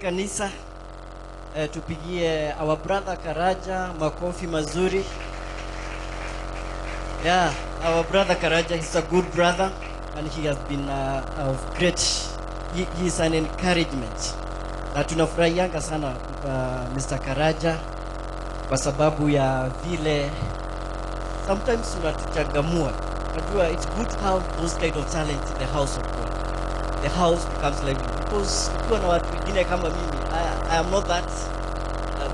Kanisa, tupigie our brother Karaja makofi mazuri. Yeah, our brother Karaja is a good brother and he has been of great, he is an encouragement. Na tunafurahianga sana Mr. Karaja kwa sababu ya vile sometimes unatuchangamua. Unajua it's good to have those kind of talent in the house of God. The house becomes lively because ukiwa na watu wengine kama mimi, I am not that,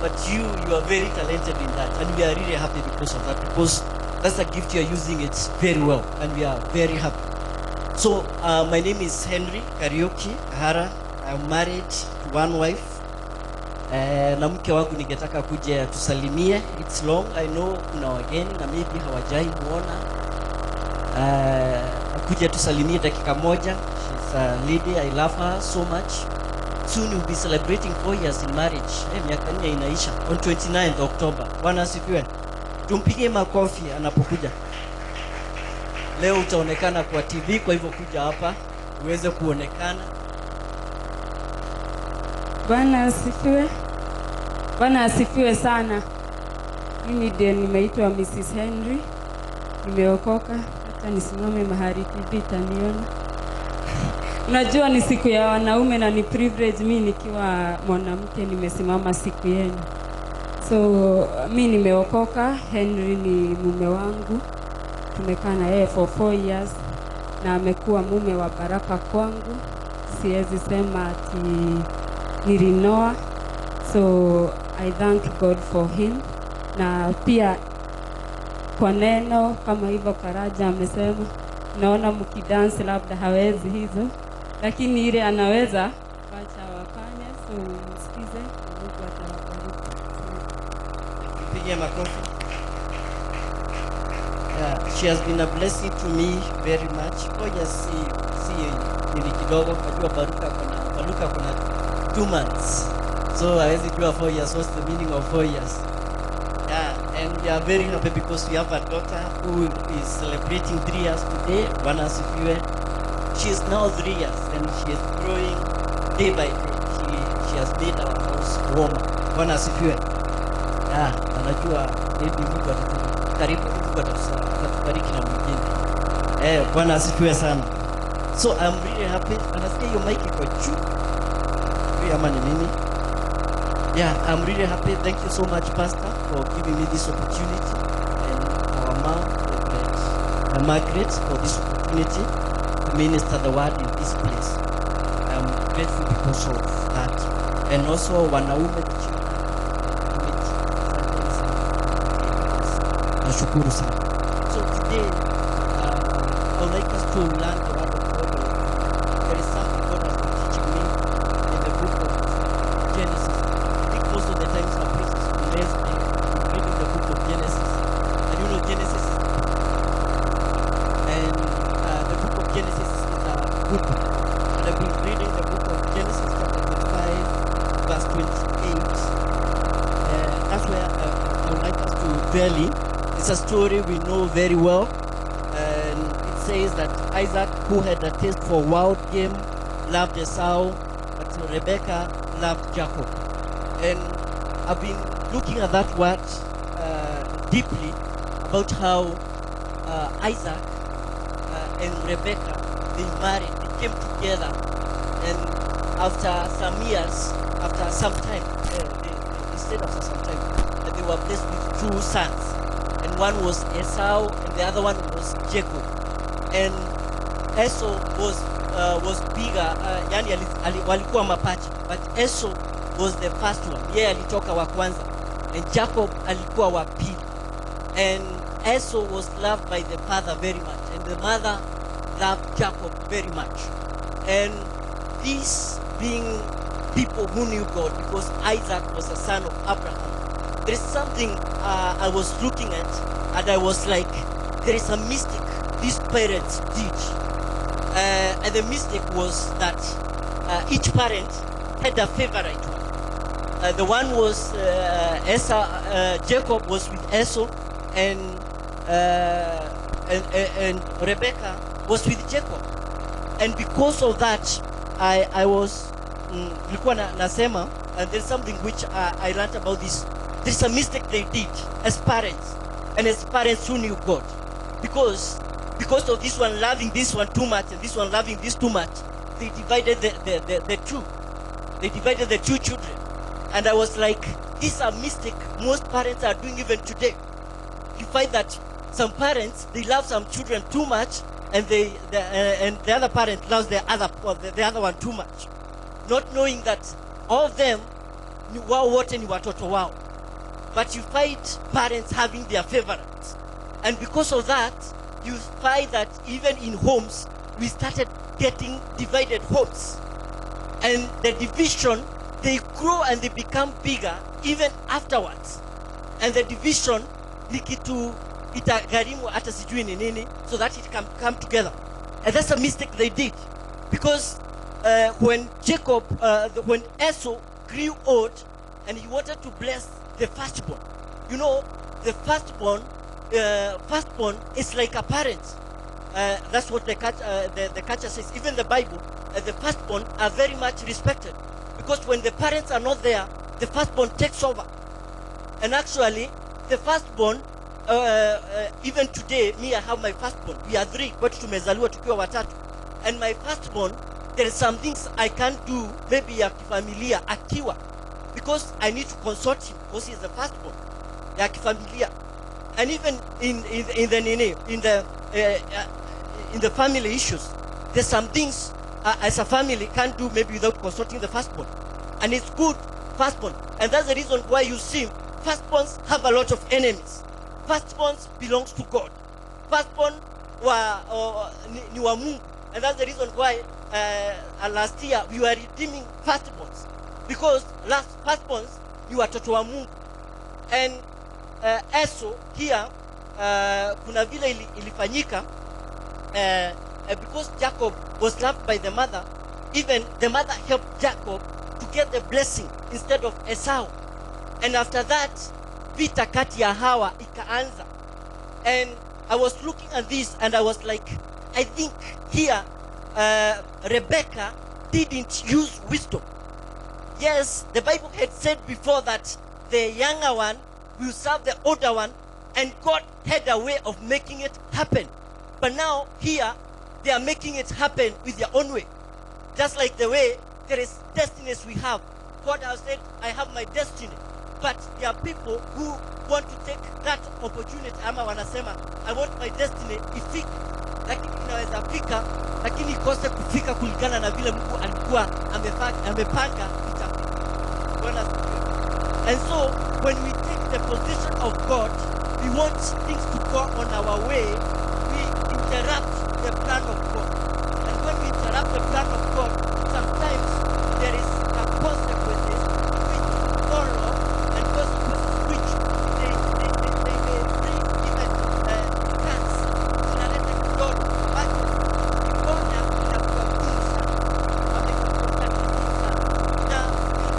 but you are very talented in that, and we are really happy because of that, because that's a gift you are using it very well, and we are very happy. So my name is Henry Kariuki Kahara. I am married to one wife, na mke wangu ningetaka kuja tusalimie. It's long, I know kuna wageni na maybe hawajai muona, kuja tusalimie dakika moja. She's a lady, I love her so much. Soon we'll be celebrating 4 years in marriage. Miaka 4 inaisha on 29th October. Bwana asifiwe. Tumpigie makofi anapokuja. Leo utaonekana kwa TV, kwa hivyo kuja hapa uweze kuonekana. Bwana asifiwe. Bwana asifiwe sana. Mimi ndiye nimeitwa Mrs. Henry. Nimeokoka. Hata nisimame mahali TV taniona. Unajua ni siku ya wanaume na ni privilege mimi nikiwa mwanamke nimesimama siku yenu. So mimi nimeokoka. Henry ni mume wangu. Tumekaa na yeye for 4 years na amekuwa mume wa baraka kwangu. Siwezi sema ati nilinoa. So I thank God for him. Na pia kwa neno kama hivyo Karaja amesema, naona mkidance labda hawezi hizo, lakini ile anaweza wacha wafanye. So msikize, Mungu atawabariki. Pigia makofi. Yeah, she has been a blessing to me very much. Ngoja si ni kidogo, najua Baruka kuna 2 months. So hawezi jua 4 years. What's the meaning of 4 years? Yeah, and we are very happy because we have a daughter who is celebrating 3 years today. Bwana asifiwe. She is now 3 years and she is growing day by day. She has made our house warmer. Bwana asifiwe. Yeah, anajua maybe Mungu karibu Mungu atatubariki na mwingine. Bwana asifiwe sana. So I'm really happy. Anasikia hiyo mic iko juu. Ama ni mimi? Yeah, I'm really happy. Thank you so much, Pastor, for giving me this opportunity, and our mom, Margaret, for this opportunity to minister the word in this place. I'm grateful because of that. And also, wanaume nashukuru sana. So today, I would like us to learn the word of God. There is something God has been teaching me in the book of Genesis. I think most of the times our places we reading the book of Genesis. And you know Genesis, and the book of Genesis is a good book. And I've been reading the book of Genesis chapter 25 verse 28. That's where I would like us to dwell in. It's a story we know very well. And it says that Isaac, who had a taste for wild game, loved Esau, but Rebecca loved Jacob. And I've been looking at that word deeply about how Isaac and Rebecca, they married, they came together, and after some years, after some time, they stayed after some time, that they were blessed with 2 sons, and one was Esau, and the other one was Jacob. And Esau was bigger, yani walikuwa mapacha, but Esau was the first one. Yeye alitoka wa kwanza, and Jacob alikuwa wa pili. And Esau was loved by the father very much, and the mother loved Jacob very much. And these being people who knew God, because Isaac was a son of Abraham, there is something I was looking at, and I was like, there is a mistake these parents did. And the mistake was that each parent had a favorite one. The one was Jacob was with Esau, and Rebecca was with Jacob. And because of that, I was nilikuwa nasema, and there's something which I learned about this. There's a mistake they did as parents, and as parents who knew God, because of this one loving this one too much and this one loving this too much, they divided the two. They divided the two children. And I was like, this is a mistake most parents are doing even today. You find that some parents, they love some children too much, and and the other parent loves the other one too much, not knowing that all of them wao wote ni watoto wao. But you find parents having their favorites, and because of that, you find that even in homes, we started getting divided homes. And the division, they grow and they become bigger even afterwards. And the division, ni kitu itagharimu hata sijui ni nini, so that it can come together. And that's a mistake they did. Because when Esau grew old and he wanted to bless the firstborn, you know, the firstborn is like a parent. That's what the culture says. Even the Bible, the firstborn are very much respected, because when the parents are not there, the firstborn takes over. And actually, the firstborn, even today, me, I have my firstborn. We are 3, but tumezaliwa tukiwa watatu. And my firstborn, there are some things I can't do, maybe ya kifamilia akiwa, because I need to consult him, because he is the firstborn ya kifamilia. And even in the family issues, there's some things as a family can't do maybe without consulting the firstborn. And it's good firstborn, and that's the reason why you see firstborns have a lot of enemies. Firstborns belongs to God. Firstborn ni wa Mungu, and that's the reason why last year we were redeeming firstborns, because firstborns ni watoto wa Mungu. And Esau here, kuna vile ilifanyika, because Jacob was loved by the mother, even the mother helped Jacob to get the blessing instead of Esau. And after that, vita kati ya hawa ikaanza. And I was looking at this and I was like, I think here Rebecca didn't use wisdom. Yes, the Bible had said before that the younger one will serve the older one, and God had a way of making it happen. But now here, they are making it happen with their own way. Just like the way there is destinies we have. God has said, I have my destiny. But there are people who want to take that opportunity. Ama wanasema, I want my destiny ifike. Lakini inaweza fika, lakini ikose kufika kulingana na vile Mungu alikuwa amepanga itafika. And so, when we take the position of God, we want things to go on our way, we interrupt the plan of God. And when we interrupt the plan of God, sometimes there is a consequences which follow, and consequences which they may bring even curse. Zinaleta kidogo ambacho kona inakuwa gumu sana, amekuwa gumu sana. Na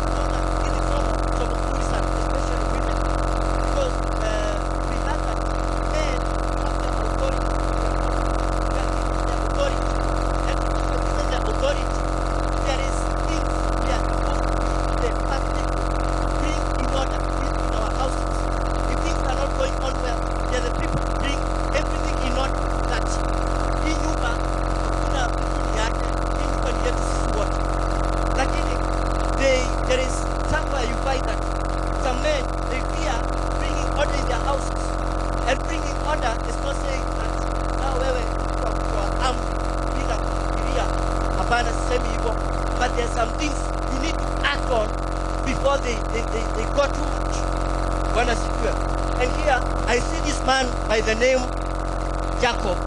tunaona hili somo zuri sana, especially women, because we learn that men, after authority, we are sisemi hivyo, but there's some things you need to act on before they got too much. Bwana sifiwe. And here I see this man by the name Jacob,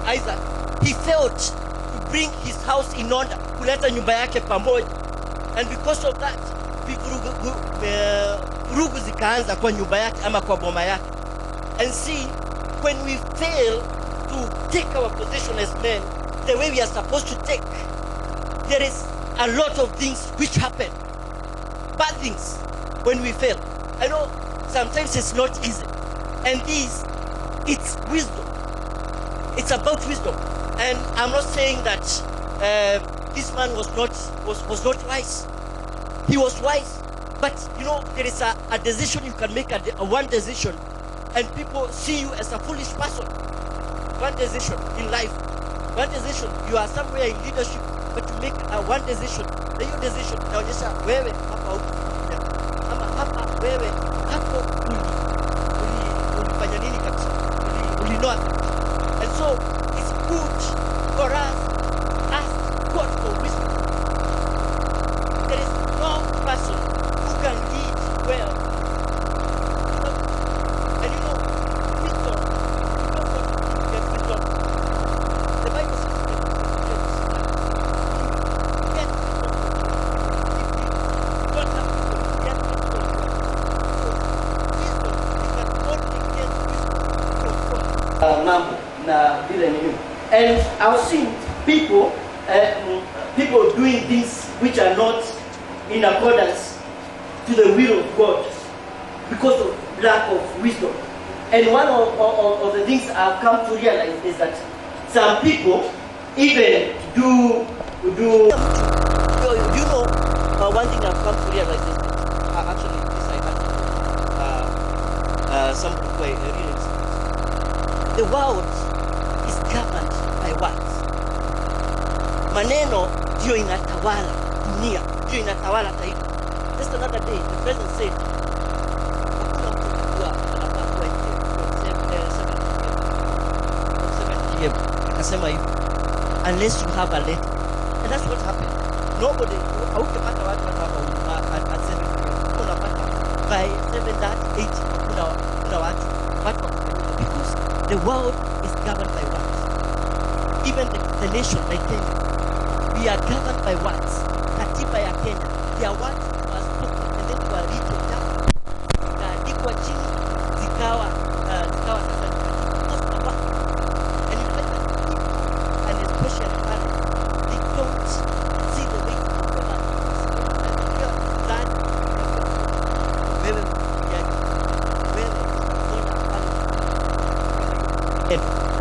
Isaac. He failed to bring his house in order, kuleta nyumba yake pamoja, and because of that vurugu zikaanza kwa nyumba yake ama kwa boma yake. And see, when we fail to take our position as men the way we are supposed to take, there is a lot of things which happen, bad things, when we fail. I know sometimes it's not easy, and it's wisdom. It's about wisdom. And I'm not saying that this man was not wise. He was wise, but there is a decision you can make, one decision, and people see you as a foolish person. One decision in life, one decision, you are somewhere in leadership, but you make one decision, na hiyo decision inaonyesha wewe hapa hukufikia, ama hapa wewe hapo ulifanya nini kabisa, ulinoa. And so it's good for us to ask God for wisdom. There is no person who can lead well. And wisdom, you don't want to get wisdom. The Bible says that you get wisdom. If you don't have wisdom, you get wisdom. So wisdom, you can only get wisdom from God. Mambo na vile nini. And I've seen people doing things which are not in accordance to the will of God because of lack of wisdom. And one of the things I've come to realize is that some people even do one thing I've come to realize is that actually this I had somebody who I really the world is governed by words. Maneno ndio inatawala dunia, ndio inatawala taifa. Just another day, the president said, hakuna mtu kujua anafaa kuwa nje 7 p.m. Akasema hivi, unless you have a letter. And that's what happened. Nobody, hautapata watu hapa at 7 p.m. Unapata by 7:30, 8 kuna watu because the world is governed by words. Even the nation like Kenya, we are governed by words. Katiba ya Kenya, their words were spoken and then were written down. Zikaandikwa chini, zikawa sasa because of words. And you find that people, and especially parents, they don't see the way of the man.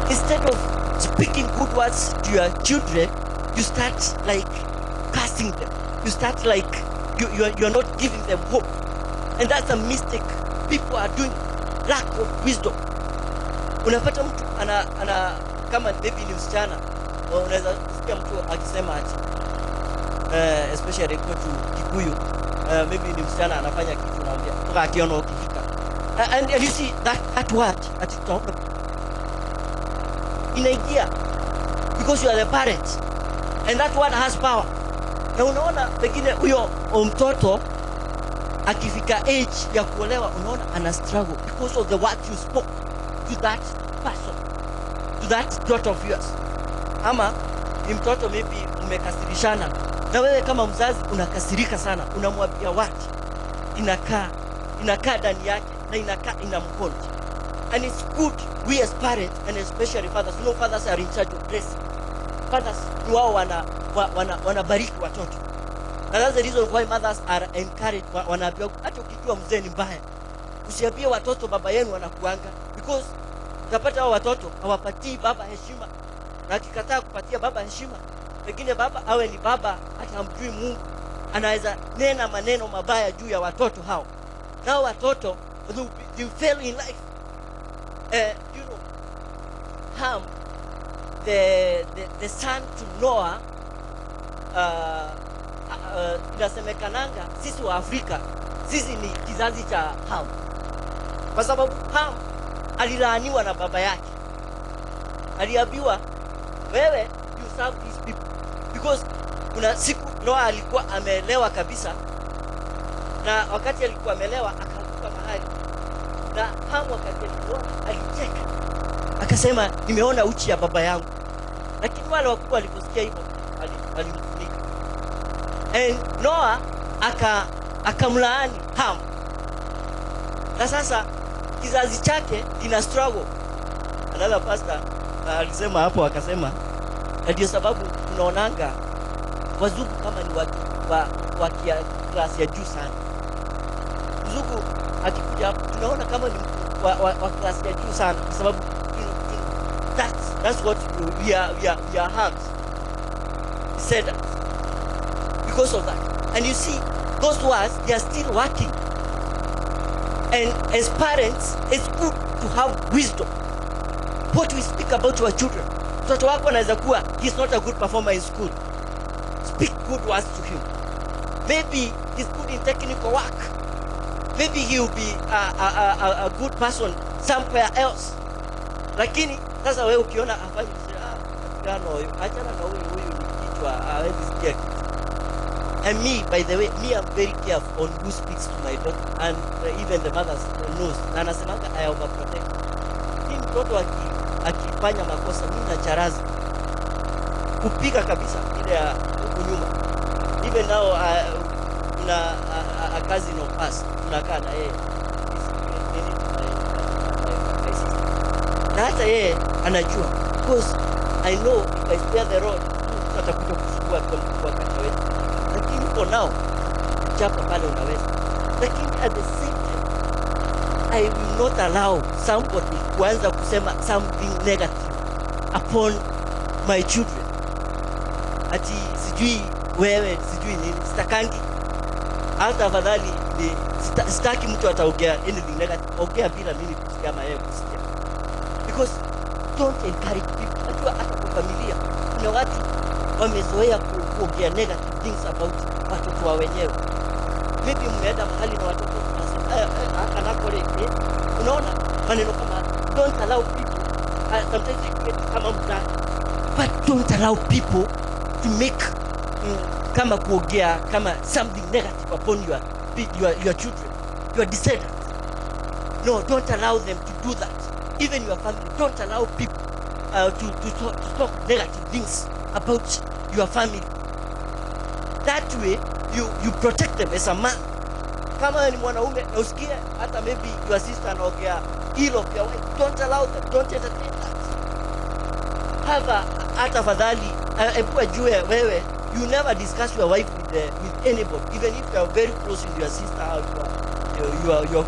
Instead of speaking good words to your children, you start like cursing them. You start like you're not giving them hope. And that's a mistake people are doing. Lack of wisdom. Unapata mtu ana kama maybe ni msichana, unaweza kusikia mtu akisema ati especially kwetu Kikuyu, maybe ni msichana anafanya kitu naambia toka akiona ukifika. And you see that word ati tutaomba inaingia because you are the parent and that word has power. Na unaona pengine huyo mtoto akifika age ya kuolewa, unaona ana struggle because of the word you spoke to that person, to that daughter of yours. Ama ni mtoto maybe umekasirishana na wewe kama mzazi unakasirika sana, unamwambia word inakaa ndani yake na inamhaunt. And it's good, we as parents and especially fathers, fathers are in charge of blessing. Fathers ni wao wanabariki watoto. And that's the reason why mothers are encouraged, wanaambiwa hata ukijua mzee ni mbaya, usiambie watoto baba yenu wanakuanga, because utapata hao watoto hawapatii baba heshima. Na akikataa kupatia baba heshima, pengine baba awe ni baba hata hamjui Mungu, anaweza nena maneno mabaya juu ya watoto hao. Nao watoto they fail in life. Ham, the son to Noah, inasemekananga sisi wa Afrika, sisi ni kizazi cha Ham, kwa sababu Ham alilaaniwa na baba yake. Aliambiwa, wewe you serve these people, because kuna siku Noah alikuwa ameelewa kabisa, na wakati alikuwa amelewa akaanguka mahali, na Hamu wakati aliona alicheka akasema nimeona uchi ya baba yangu, lakini wale wakubwa waliposikia hivyo walimfunika. And Noah akamlaani Hamu, na sasa kizazi chake kina struggle. Another pastor alisema hapo, akasema ndio sababu tunaonanga wazungu kama ni watu wa klasi ya juu sana. Mzungu akikuja hapo tunaona kama ni wa klasi ya juu sana, kwa sababu that's what we are harmed. He said that because of that. And you see, those words, they are still working. And as parents, it's good to have wisdom. What we speak about to our children. Mtoto wako anaweza kuwa he's not a good performer in school. Speak good words to him. Maybe he's good in technical work. Maybe he will be a good person somewhere else. Lakini sasa wewe ukiona afanye kijana huyo, achana na huyu ni kichwa hawezi sikia kitu. And me, by the way, I'm very careful on who speaks to my daughter, and even the mothers knows. Na nasemanga I overprotect. Hii mtoto akifanya makosa mimi na charaza kupiga kabisa ile ya huku nyuma. Even now kuna a cousin of us tunakaa na yeye, na hata yeye anajua, because I know if I spare the rod atakuja kuchukua kwa kata wetu. Lakini for now chapa pale unaweza, lakini at the same time I will not allow somebody kuanza kusema something negative upon my children. Ati sijui wewe sijui nini, sitakangi. Hata afadhali sitaki mtu ataongea anything negative, ongea bila mimi kusikia ama yeye kusikia. Because don't encourage people. Unajua hata kwa familia kuna watu wamezoea kuongea negative things about watoto wa wenyewe. Maybe mmeenda mahali na watoto wanasema anapole, unaona maneno kama don't allow people, sometimes you get kama mtani, but don't allow people to make kama kuongea kama something negative upon your children, your descendants. No, don't allow them to do that. Even your family, don't allow people to talk negative things about your family. That way you protect them as a man. Kama ni mwanaume na usikie hata maybe your sister anaongea ill of your wife, don't allow them, don't entertain that. Hata fadhali ebu ajue wewe you never discuss your wife with anybody, even if you are very close with your sister or your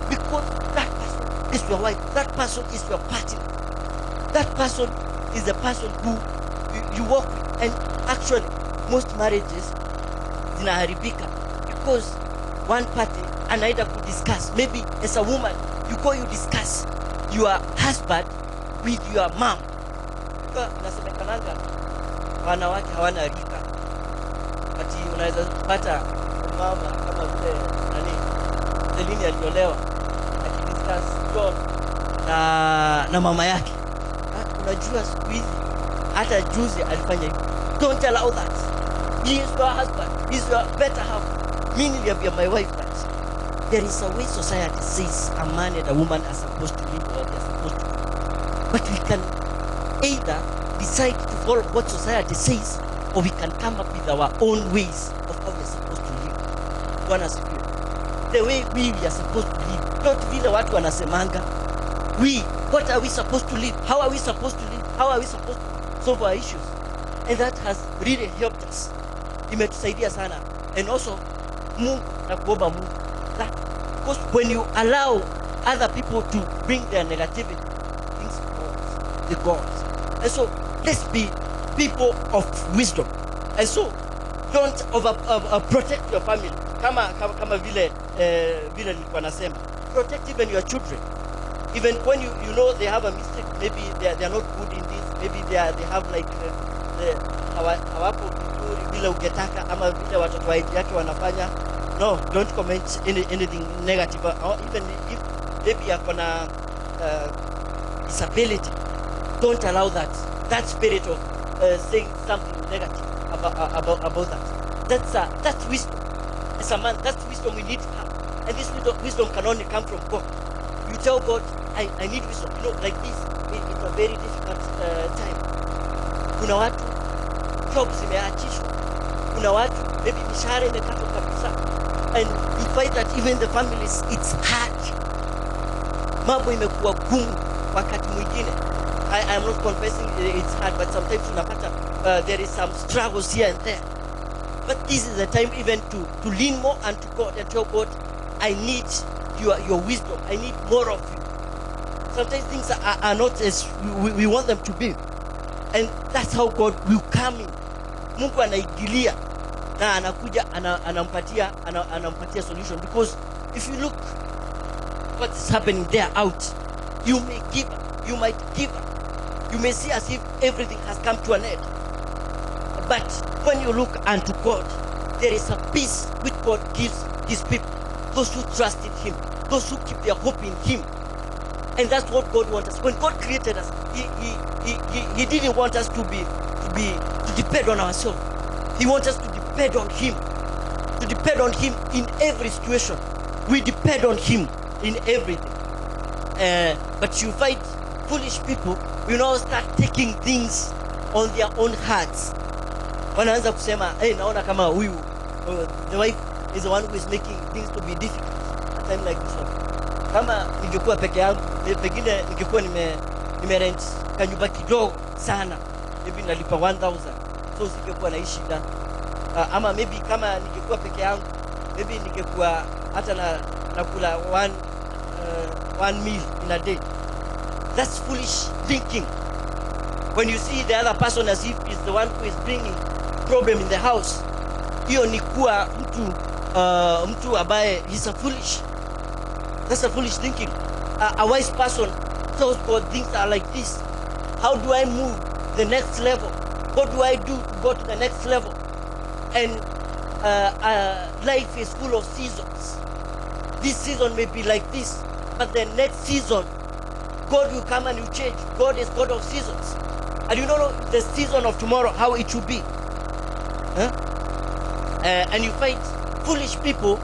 because that person is your wife, that person is your partner, that person is the person who you work with. And actually most marriages zinaharibika because one party anaenda kudiscuss, maybe as a woman you discuss your husband with your mom. Nasemekananga wanawake hawana rika, ati unaweza pata mama kama vile Selini aliolewa akidiscuss John na mama yake. Unajua siku hizi hata juzi alifanya hivyo. Don't allow that. He is your husband, he is your better half. Mimi niliambia my wife that there is a way society says a man and a woman are supposed to live, or they are supposed to live. But we can either decide to follow what society says, or we can come up with our own ways of how we are supposed to live. Bwana asifiwe. The way we are supposed to live, not vile watu wanasemanga. What are we supposed to live? How are we supposed to live? How are we supposed to solve our issues? And that has really helped us. Imetusaidia sana. And also Mungu na kuomba Mungu. That because when you allow other people to bring their negativity, things goes. And so let's be people of wisdom. And so don't protect your family. Kama vile nilikuwa nasema. Protect even your children. Even when you know they have a mistake, maybe they are not good in this, maybe they have like hawapo vizuri vile ungetaka, ama vile watoto wa yake wanafanya. No, don't comment anything negative, or even if maybe akona disability, don't allow that spirit of saying something negative about that. That's wisdom. As a man, that's wisdom we need to have. And this wisdom can only come from God. You tell God, I need wisdom. You know, like this, it's a very difficult time. Kuna watu jobs zimeachishwa. Kuna watu maybe mishahara imekatwa kabisa. And you find that even the families, it's hard. Mambo imekuwa gumu wakati mwingine. I am not confessing it's hard, but sometimes unapata there is some struggles here and there. But this is the time even to lean more unto God and tell God, I need your wisdom. I need more of you. Sometimes things are not as we want them to be. And that's how God will come in. Mungu anaigilia na anakuja anampatia solution. Because if you look what's happening there out, you may give up. You might give up. You may see as if everything has come to an end. But when you look unto God, there is a peace which God gives his people. Those who trust in him, those who keep their hope in him. And that's what God wants us. When God created us, he didn't want us to depend on ourselves. He wants us to depend on him. To depend on him in every situation. We depend on him in everything. But you find foolish people will now start taking things on their own hearts. Wanaanza kusema, hey, naona kama huyu the wife is the one who is making things to be difficult. A time like this one. Kama ningekuwa peke yangu, pengine ningekuwa nime rent kanyumba kidogo sana. Maybe nalipa 1000. So singekuwa na shida. Ama maybe kama ningekuwa peke yangu, maybe ningekuwa hata nakula one meal in a day. That's foolish thinking. When you see the other person as if he's the one who is bringing problem in the house, hiyo ni kuwa mtu ambaye he's a foolish. That's a foolish thinking. A wise person tells God things are like this. How do I move the next level? What do I do to go to the next level? And life is full of seasons. This season may be like this, but the next season, God will come and will change. God is God of seasons. And you don't know the season of tomorrow, how it will be. And you find foolish people,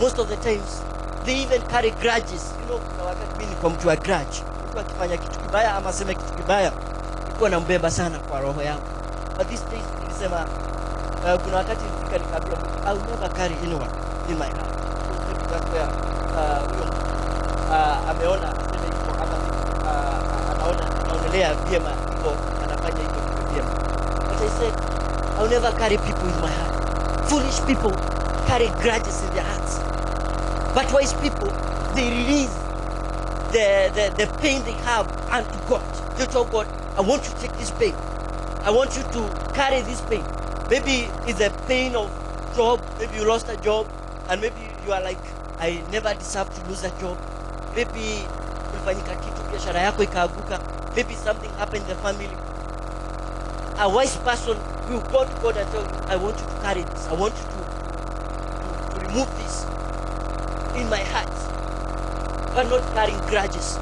most of the times, they even carry grudges. You know, kuna wakati mimi niko mtu wa grudge. Mtu akifanya kitu kibaya ama aseme kitu kibaya, niko nambeba sana kwa roho yangu. But these days nilisema kuna wakati nilifika nikaambia I will never carry anyone in my heart. Huyo ameona aseme hivyo ama anaonelea vyema hivyo anafanya hivyo vyema. But I said I will never carry people in my heart. Foolish people carry grudges in their hearts. But wise people, they release the pain they have unto God. They tell God, I want you to take this pain. I want you to carry this pain. Maybe it's a pain of job. Maybe you lost a job. And maybe you are like, I never deserve to lose a job. Maybe ulifanyika kitu biashara yako ikaaguka. Maybe something happened in the family. A wise person will go to God and tell you, I want you to carry this. I want you to remove this in my heart. But not carrying grudges.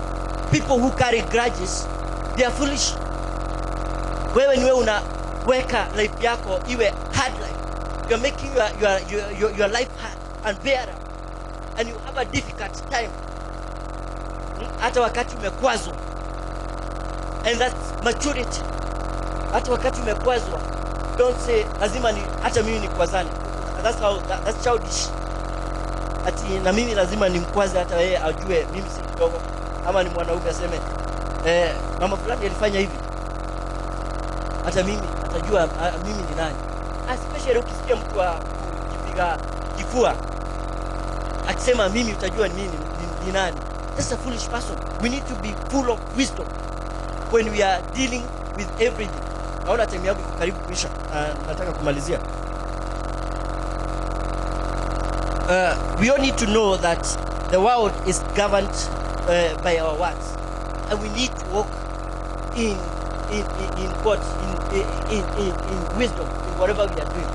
People who carry grudges, they are foolish. Wewe niwe unaweka life yako iwe hard life. You're making your life hard and bearable. And you have a difficult time. Hata wakati umekwazwa. And that's maturity. Hata wakati umekwazwa, don't say lazima ni hata mimi nikwazane. That's childish. Ati na mimi lazima nimkwaze hata yeye ajue mimi si kidogo. Ama ni mwanaume aseme mama fulani alifanya hivi. Hata mimi atajua mimi ni nani. Especially ukisikia mtu akipiga kifua akisema mimi, utajua ni mimi ni nani. That's a foolish person. We need to be full of wisdom when we are dealing with everything. Naona time yangu karibu kuisha. Nataka kumalizia. We all need to know that the world is governed by our words, and we need to walk in what in wisdom in whatever we are doing.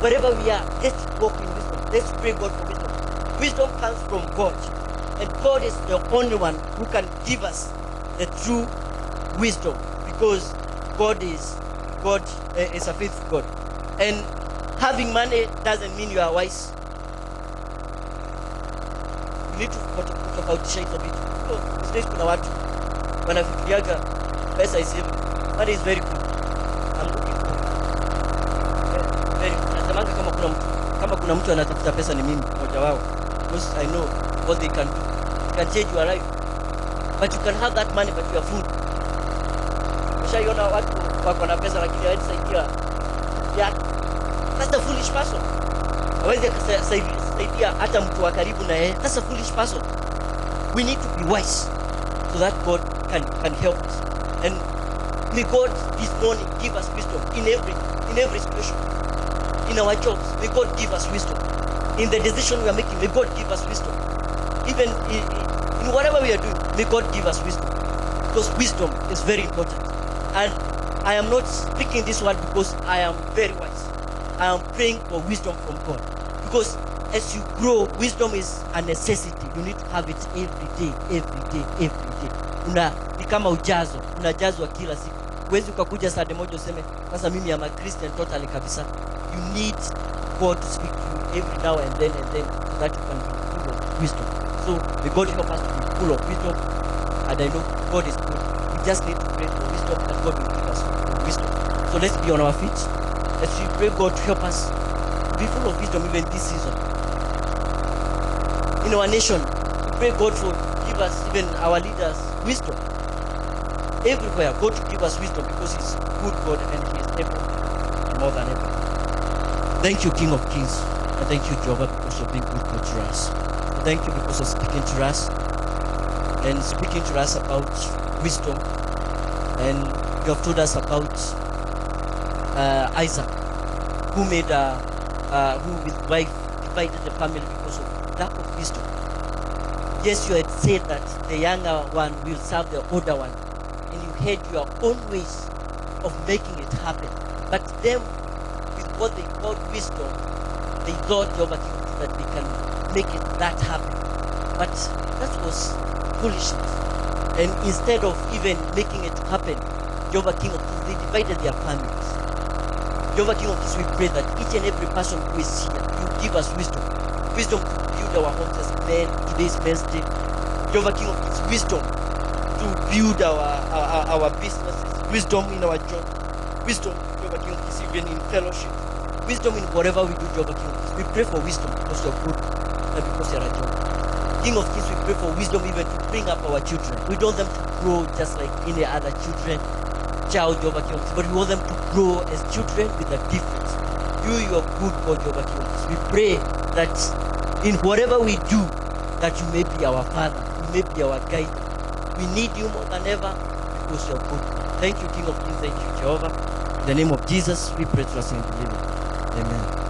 Wherever we are, let's walk in wisdom. Let's pray God for wisdom. Wisdom comes from God, and God is the only one who can give us the true wisdom, because God is God is a faithful God. And having money doesn't mean you are wise. You need to kutofautisha hizo vitu. These days kuna watu wanafikiriaga pesa is evil. Money is very good. I'm looking for very good. Nasemanga kama kuna mtu anatafuta pesa ni mimi mmoja wao. Because I know what they can do. It can change your life. But you can have that money but you are fool. Ushaiona watu wako na pesa lakini hawezi saidia. Yeah. That's a foolish person. Hawezi kusaidia hata mtu wa karibu na yeye. That's a foolish person. We need to be wise so that God can help us. And may God this morning give us wisdom in every situation. In our jobs, may God give us wisdom. In the decision we are making, may God give us wisdom. Even in whatever we are doing, may God give us wisdom. Because wisdom is very important. And I am not speaking this word because I am very wise. I am praying for wisdom from God. Because as you grow, wisdom is a necessity. You need to have it every day. Ni kama ujazo, unajazwa kila siku. Huwezi ukakuja saa moja useme sasa mimi am a Christian totally kabisa. You need God to speak to you every now and then so that you can be full of wisdom. So may God help us to be full of wisdom. And I know God is good. We just need to pray for wisdom and God will give us wisdom. So let's be on our feet. Let's pray God to help us be full of wisdom even this season. In our nation, we pray God to give us, even our leaders, wisdom. Everywhere, God to give us wisdom because He's good God and He is able more than ever. Thank you, King of Kings. And thank you, Jehovah, because of being good God to us. And thank you because of speaking to us and speaking to us about wisdom. And you have told us about Isaac, who with wife divided the family because of lack of wisdom. Yes, you had said that the younger one will serve the older one, and you had your own ways of making it happen. But them, with what they called wisdom, they thought that they can make it that happen. But that was foolishness. And instead of even making it happen, Jehovah King of Kings, they divided their families. Jehovah King of Kings, we pray that each and every person who is here, you give us wisdom. Wisdom to build our homes as men, today's Men's Day. Jehovah King of Kings, wisdom to build our businesses. Wisdom in our job. Wisdom, Jehovah King of Kings, even in fellowship. Wisdom in whatever we do, Jehovah King of Kings. We pray for wisdom because you're good and because you're a job. King of Kings, we pray for wisdom even to bring up our children. We don't want them to grow just like any other child, Jehovah King of Kings, but we want them to grow as children with a difference. You are good God, Jehovah King of Kings. We pray that in whatever we do, that you may be our Father, you may be our guide. We need you more than ever because you are good. Thank you, King of Kings. Thank you, Jehovah. In the name of Jesus, we pray to us and believe it. Amen.